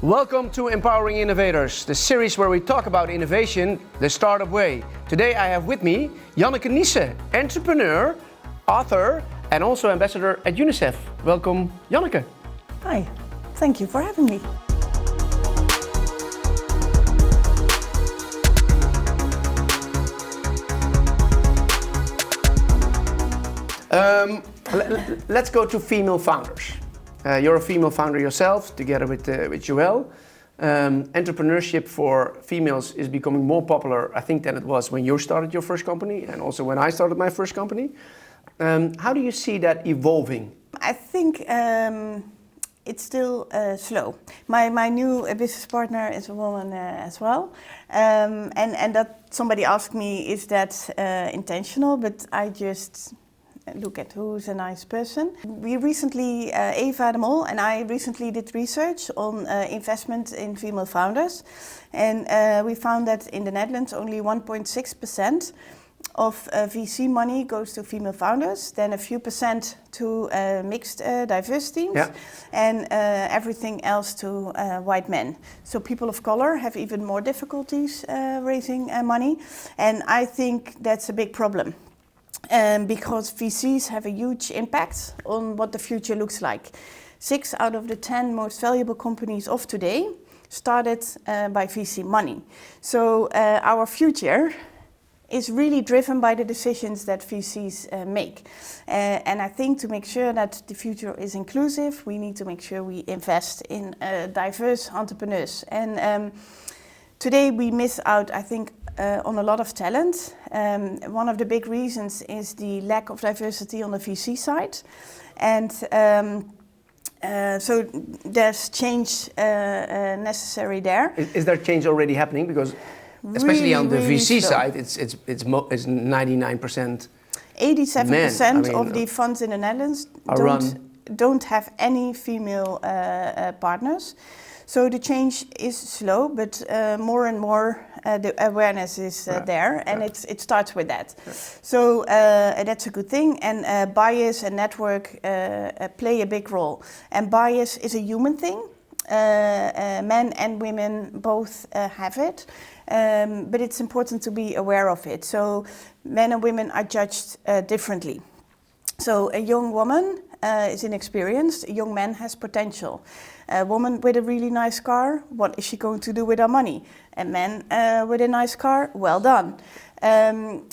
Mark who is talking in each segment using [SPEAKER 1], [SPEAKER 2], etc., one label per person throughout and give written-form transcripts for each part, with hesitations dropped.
[SPEAKER 1] Welcome to Empowering Innovators, the series where we talk about innovation the startup way. Today I have with me Janneke Niessen, entrepreneur, author and also ambassador at UNICEF. Welcome, Janneke.
[SPEAKER 2] Hi, thank you for having me.
[SPEAKER 1] Let's go to female founders. You're a female founder yourself, together with Joelle. Entrepreneurship for females is becoming more popular, I think, than it was when you started your first company, and also when I started my first company. How do you see that evolving?
[SPEAKER 2] I think it's still slow. My new business partner is a woman as well, and that somebody asked me, is that intentional? But I just look at who's a nice person. We recently, Eva de Mol and I recently did research on investment in female founders, and we found that in the Netherlands only 1.6% of VC money goes to female founders, then a few percent to mixed diverse teams, yeah, and everything else to white men. So people of color have even more difficulties raising money, and I think that's a big problem. Because VCs have a huge impact on what the future looks like. 6 out of the 10 most valuable companies of today started by VC money. So our future is really driven by the decisions that VCs make. And I think to make sure that the future is inclusive, we need to make sure we invest in diverse entrepreneurs. And today we miss out, I think, on a lot of talent. One of the big reasons is the lack of diversity on the VC side. And so there's change necessary there.
[SPEAKER 1] Is there change already happening? Because especially on the VC
[SPEAKER 2] slow.
[SPEAKER 1] side, it's 99%.
[SPEAKER 2] 87% of the funds in the Netherlands don't have any female partners. So the change is slow, but more and more the awareness is there, and it starts with that. Yeah. So that's a good thing, and bias and network play a big role. And bias is a human thing. Men and women both have it, but it's important to be aware of it. So men and women are judged differently. So a young woman is inexperienced, a young man has potential. A woman with a really nice car, what is she going to do with her money? A man with a nice car, well done.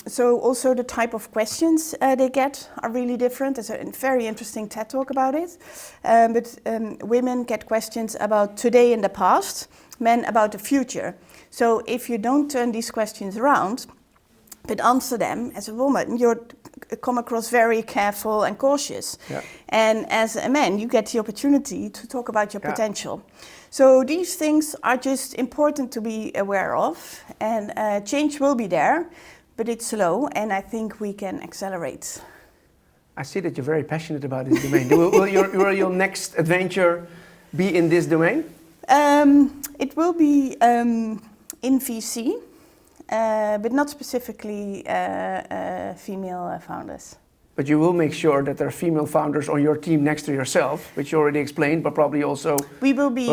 [SPEAKER 2] So also the type of questions they get are really different. There's a very interesting TED talk about it. But women get questions about today and the past, men about the future. So if you don't turn these questions around, but answer them as a woman, you come across very careful and cautious. Yeah. And as a man, you get the opportunity to talk about your potential. So these things are just important to be aware of, and change will be there, but it's slow, and I think we can accelerate.
[SPEAKER 1] I see that you're very passionate about this domain. Will your next adventure be in this domain?
[SPEAKER 2] It will be in VC. But not specifically female founders.
[SPEAKER 1] But you will make sure that there are female founders on your team next to yourself, which you already explained, but probably also...
[SPEAKER 2] We will be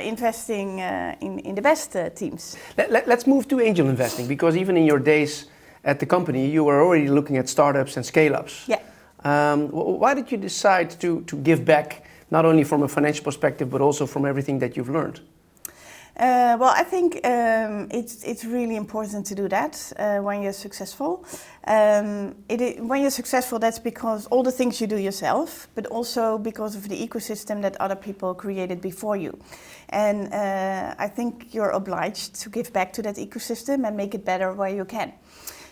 [SPEAKER 2] investing in the best teams.
[SPEAKER 1] Let's move to angel investing, because even in your days at the company, you were already looking at startups and scale-ups.
[SPEAKER 2] Yeah.
[SPEAKER 1] Why did you decide to give back, not only from a financial perspective, but also from everything that you've learned?
[SPEAKER 2] Well, I think it's really important to do that when you're successful. When you're successful, that's because all the things you do yourself, but also because of the ecosystem that other people created before you. And I think you're obliged to give back to that ecosystem and make it better where you can.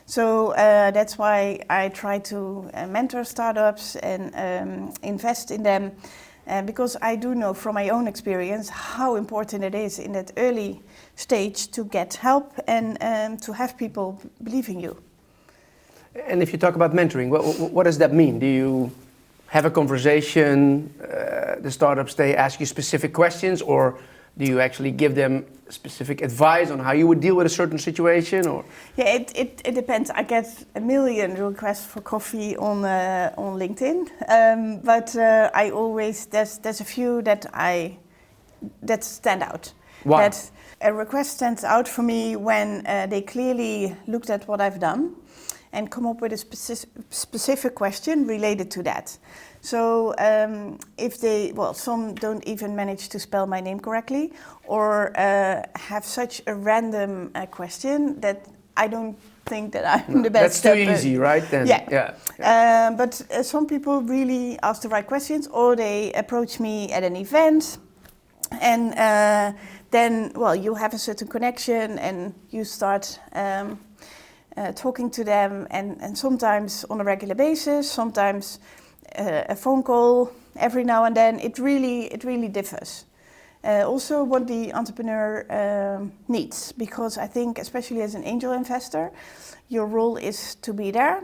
[SPEAKER 2] So that's why I try to mentor startups and invest in them. Because I do know from my own experience how important it is in that early stage to get help and to have people believe in you.
[SPEAKER 1] And if you talk about mentoring, what does that mean? Do you have a conversation, the startups, they ask you specific questions, or do you actually give them specific advice on how you would deal with a certain situation? Or
[SPEAKER 2] yeah, it depends. I get a million requests for coffee on LinkedIn, but I always there's a few that I that stand out.
[SPEAKER 1] Why?
[SPEAKER 2] That a request stands out for me when they clearly looked at what I've done and come up with a specific question related to that. So if some don't even manage to spell my name correctly, or have such a random question that I don't think that I'm the best.
[SPEAKER 1] That's too easy, right? Then.
[SPEAKER 2] Yeah. But some people really ask the right questions, or they approach me at an event, and then, you have a certain connection, and you start talking to them, and sometimes on a regular basis, sometimes a phone call every now and then. It really differs. Also what the entrepreneur needs, because I think, especially as an angel investor, your role is to be there,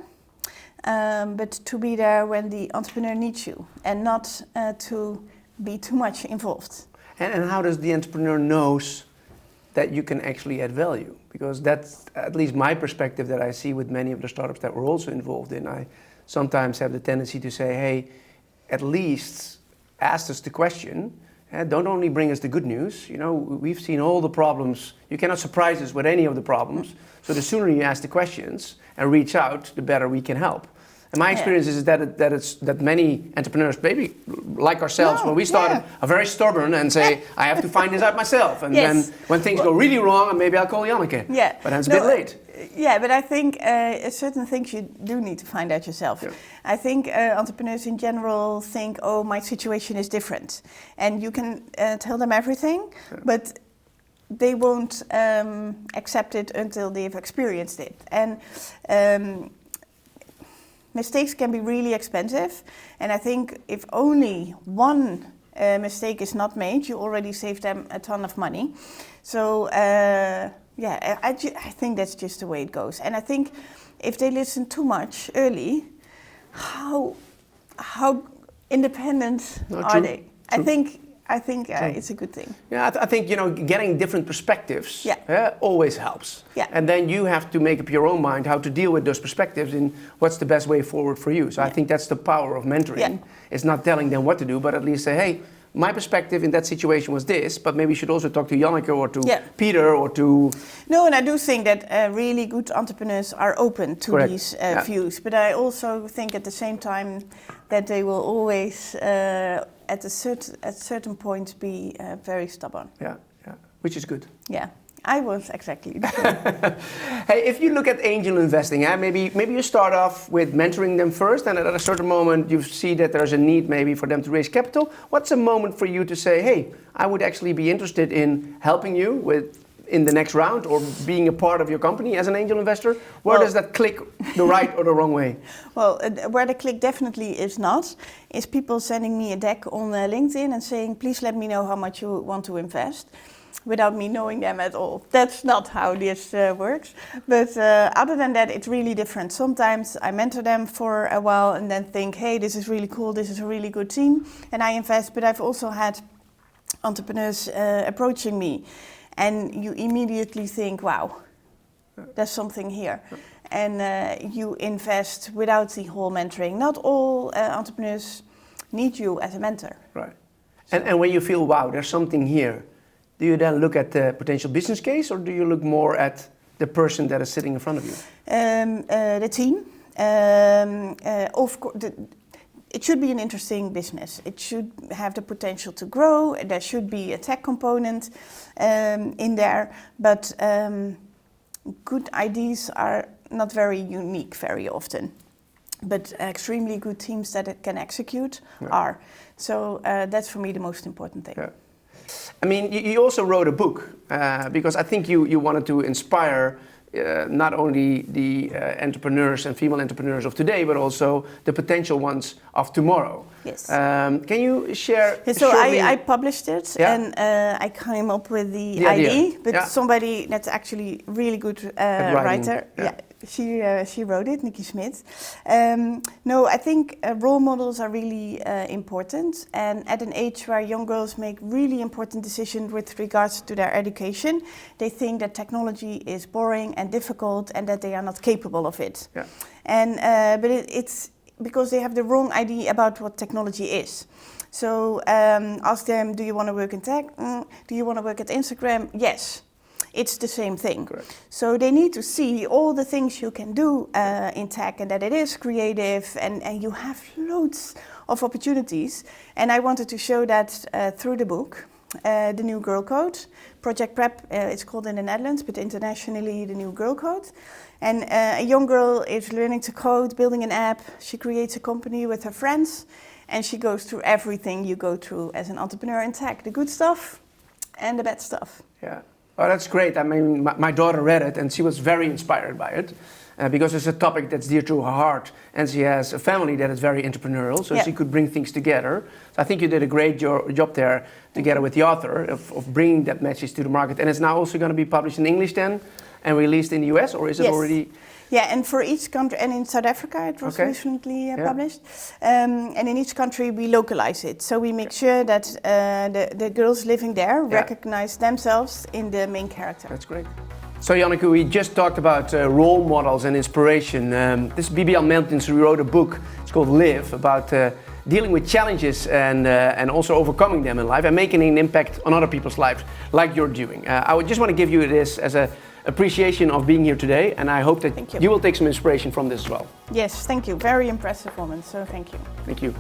[SPEAKER 2] but to be there when the entrepreneur needs you, and not to be too much involved.
[SPEAKER 1] And how does the entrepreneur knows that you can actually add value? Because that's at least my perspective that I see with many of the startups that we're also involved in. I sometimes have the tendency to say, hey, at least ask us the question. Don't only bring us the good news. We've seen all the problems. You cannot surprise us with any of the problems. So the sooner you ask the questions and reach out, the better we can help. And my experience is that many entrepreneurs, maybe like ourselves, when we started, are very stubborn and say, I have to find this out myself. And then when things go really wrong, maybe I'll call Janneke.
[SPEAKER 2] Yeah.
[SPEAKER 1] But then it's a bit late.
[SPEAKER 2] Yeah, but I think certain things you do need to find out yourself. Yeah. I think entrepreneurs in general think, oh, my situation is different. And you can tell them everything, but they won't accept it until they've experienced it. And mistakes can be really expensive. And I think if only one mistake is not made, you already saved them a ton of money. So I think that's just the way it goes. And I think if they listen too much early, how independent are they? True. I think it's a good thing.
[SPEAKER 1] Yeah, I think getting different perspectives always helps. Yeah. And then you have to make up your own mind how to deal with those perspectives and what's the best way forward for you. So I think that's the power of mentoring. Yeah. It's not telling them what to do, but at least say, hey, my perspective in that situation was this, but maybe you should also talk to Janneke or to Peter or to...
[SPEAKER 2] No, and I do think that really good entrepreneurs are open to these views. But I also think at the same time that they will always, at certain points, be very stubborn.
[SPEAKER 1] Yeah, which is good.
[SPEAKER 2] Yeah. I was exactly.
[SPEAKER 1] Hey, if you look at angel investing, maybe you start off with mentoring them first, and at a certain moment you see that there's a need maybe for them to raise capital. What's a moment for you to say, hey, I would actually be interested in helping you in the next round or being a part of your company as an angel investor? Where does that click the right or the wrong way?
[SPEAKER 2] Well, where the click definitely is not, is people sending me a deck on LinkedIn and saying, please let me know how much you want to invest, without me knowing them at all. That's not how this works. But other than that, it's really different. Sometimes I mentor them for a while and then think, hey, this is really cool, this is a really good team, and I invest. But I've also had entrepreneurs approaching me, and you immediately think, wow, there's something here. And you invest without the whole mentoring. Not all entrepreneurs need you as a mentor.
[SPEAKER 1] Right. And when you feel, wow, there's something here, do you then look at the potential business case, or do you look more at the person that is sitting in front of you?
[SPEAKER 2] The team. Of course, it should be an interesting business. It should have the potential to grow. There should be a tech component in there. But good ideas are not very unique very often. But extremely good teams that it can execute are. So that's for me the most important thing.
[SPEAKER 1] Yeah. I mean, you also wrote a book because I think you wanted to inspire not only the entrepreneurs and female entrepreneurs of today, but also the potential ones of tomorrow.
[SPEAKER 2] Yes.
[SPEAKER 1] Can you share?
[SPEAKER 2] So I published it and I came up with the idea, but somebody that's actually really good writer. She wrote it, Nikki Smith. No, I think role models are really important, and at an age where young girls make really important decisions with regards to their education, they think that technology is boring and difficult and that they are not capable of it. Yeah. And but it's because they have the wrong idea about what technology is. So ask them, do you want to work in tech? Do you want to work at Instagram? Yes. It's the same thing.
[SPEAKER 1] Correct.
[SPEAKER 2] So they need to see all the things you can do in tech, and that it is creative, and you have loads of opportunities. And I wanted to show that through the book, The New Girl Code. Project Prep, it's called in the Netherlands, but internationally The New Girl Code. And a young girl is learning to code, building an app. She creates a company with her friends, and she goes through everything you go through as an entrepreneur in tech, the good stuff and the bad stuff.
[SPEAKER 1] Yeah. Oh, that's great. I mean, my daughter read it and she was very inspired by it because it's a topic that's dear to her heart, and she has a family that is very entrepreneurial, so she could bring things together. So I think you did a great job there together with the author of bringing that message to the market. And it's now also going to be published in English then and released in the US, or is it already?
[SPEAKER 2] Yeah, and for each country, and in South Africa it was recently published, and in each country we localize it. So we make sure that the girls living there recognize themselves in the main character.
[SPEAKER 1] That's great. So Janneke, we just talked about role models and inspiration. This is BBL Meltons who wrote a book, it's called Live, about dealing with challenges and also overcoming them in life and making an impact on other people's lives like you're doing. I would just want to give you this as an appreciation of being here today, and I hope that you will take some inspiration from this as well.
[SPEAKER 2] Yes, thank you. Very impressive woman, so thank you.
[SPEAKER 1] Thank you.